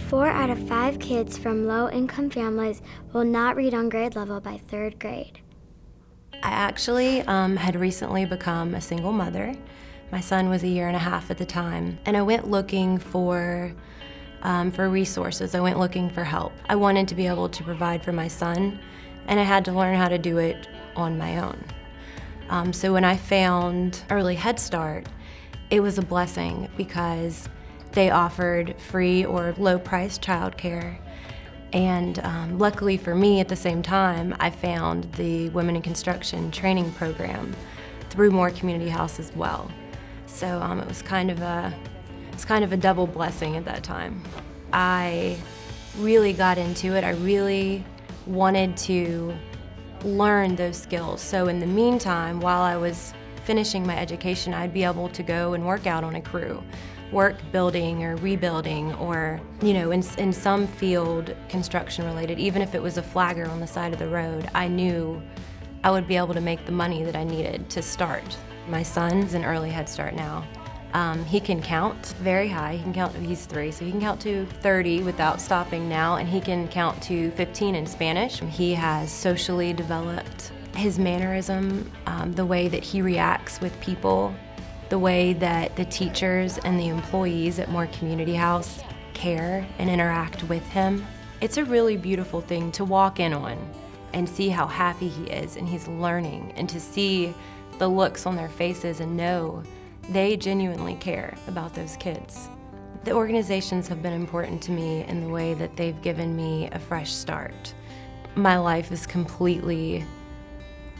4 out of 5 kids from low-income families will not read on grade level by 3rd grade. I actually had recently become a single mother. My son was 1.5 years at the time, and I went looking for resources. I went looking for help. I wanted to be able to provide for my son, and I had to learn how to do it on my own. So when I found Early Head Start, it was a blessing because they offered free or low-priced childcare. And luckily for me, at the same time, I found the Women in Construction training program through Moore Community House as well. So it was kind of a double blessing at that time. I really got into it. I really wanted to learn those skills. So in the meantime, while I was finishing my education, I'd be able to go and work out on a crew, work building or rebuilding, or in some field construction related. Even if it was a flagger on the side of the road, I knew I would be able to make the money that I needed to start. My son's in Early Head Start now. He can count very high. He can count, he's 3, so he can count to 30 without stopping now, and he can count to 15 in Spanish. He has socially developed. His mannerism, the way that he reacts with people, the way that the teachers and the employees at Moore Community House care and interact with him. It's a really beautiful thing to walk in on and see how happy he is and he's learning, and to see the looks on their faces and know they genuinely care about those kids. The organizations have been important to me in the way that they've given me a fresh start. My life is completely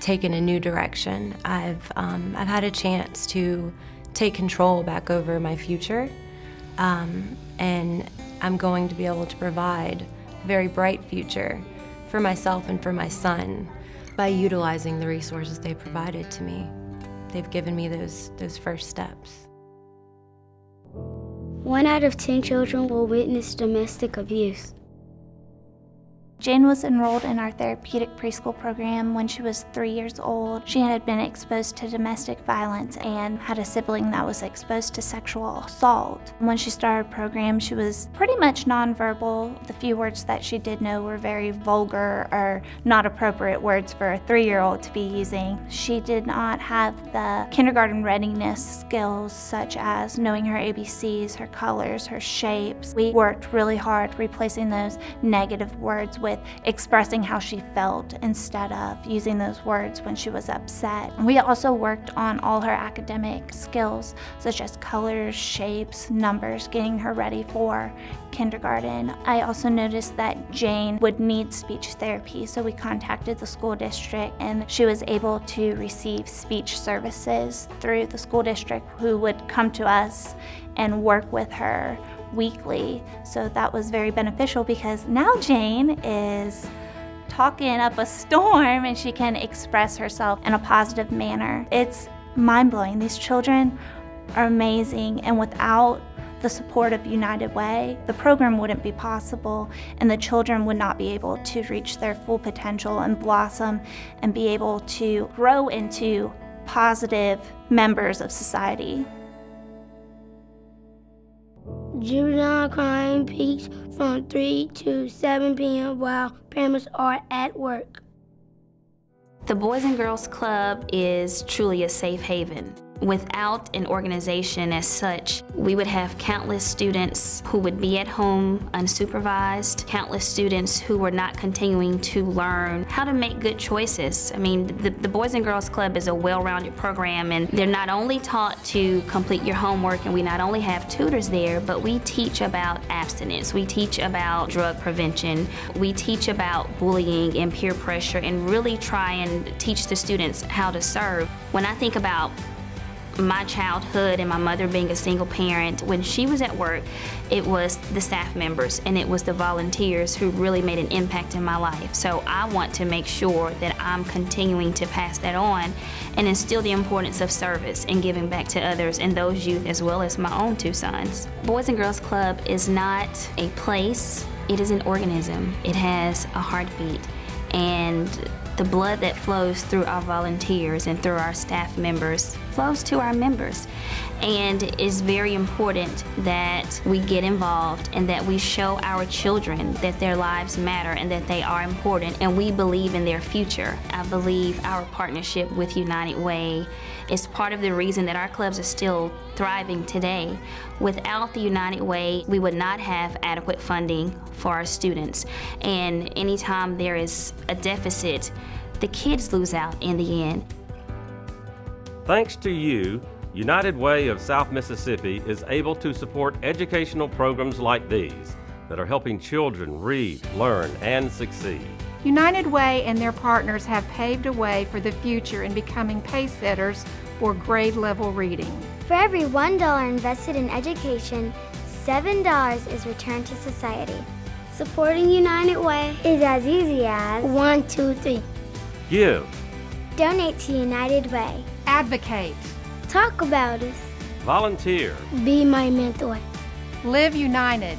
taken a new direction. I've had a chance to take control back over my future, and I'm going to be able to provide a very bright future for myself and for my son by utilizing the resources they provided to me. They've given me those first steps. 1 out of 10 children will witness domestic abuse. Jane was enrolled in our therapeutic preschool program when she was 3 years old. She had been exposed to domestic violence and had a sibling that was exposed to sexual assault. When she started program, she was pretty much nonverbal. The few words that she did know were very vulgar or not appropriate words for a 3-year-old to be using. She did not have the kindergarten readiness skills, such as knowing her ABCs, her colors, her shapes. We worked really hard replacing those negative words with expressing how she felt instead of using those words when she was upset. We also worked on all her academic skills, such as colors, shapes, numbers, getting her ready for kindergarten. I also noticed that Jane would need speech therapy, so we contacted the school district, and she was able to receive speech services through the school district, who would come to us and work with her weekly. So that was very beneficial, because now Jane is talking up a storm and she can express herself in a positive manner. It's mind-blowing. These children are amazing, and without the support of United Way, the program wouldn't be possible, and the children would not be able to reach their full potential and blossom and be able to grow into positive members of society. Juvenile crime peaks from 3 to 7 p.m. while parents are at work. The Boys and Girls Club is truly a safe haven. Without an organization as such, we would have countless students who would be at home unsupervised, countless students who were not continuing to learn how to make good choices. I mean, the Boys and Girls Club is a well-rounded program, and they're not only taught to complete your homework, and we not only have tutors there, but we teach about abstinence, we teach about drug prevention, we teach about bullying and peer pressure, and really try and teach the students how to serve. When I think about my childhood and my mother being a single parent, when she was at work, it was the staff members and it was the volunteers who really made an impact in my life. So I want to make sure that I'm continuing to pass that on and instill the importance of service and giving back to others and those youth, as well as my own 2 sons. Boys and Girls Club is not a place, it is an organism. It has a heartbeat, and the blood that flows through our volunteers and through our staff members flows to our members. And it's very important that we get involved and that we show our children that their lives matter and that they are important, and we believe in their future. I believe our partnership with United Way is part of the reason that our clubs are still thriving today. Without the United Way, we would not have adequate funding for our students. And anytime there is a deficit, the kids lose out in the end. Thanks to you, United Way of South Mississippi is able to support educational programs like these that are helping children read, learn, and succeed. United Way and their partners have paved a way for the future in becoming pace setters for grade level reading. For every $1 invested in education, $7 is returned to society. Supporting United Way Is as easy as 1, 2, 3. Give, donate to United Way, Advocate, talk about us, volunteer, Be my mentor. live united.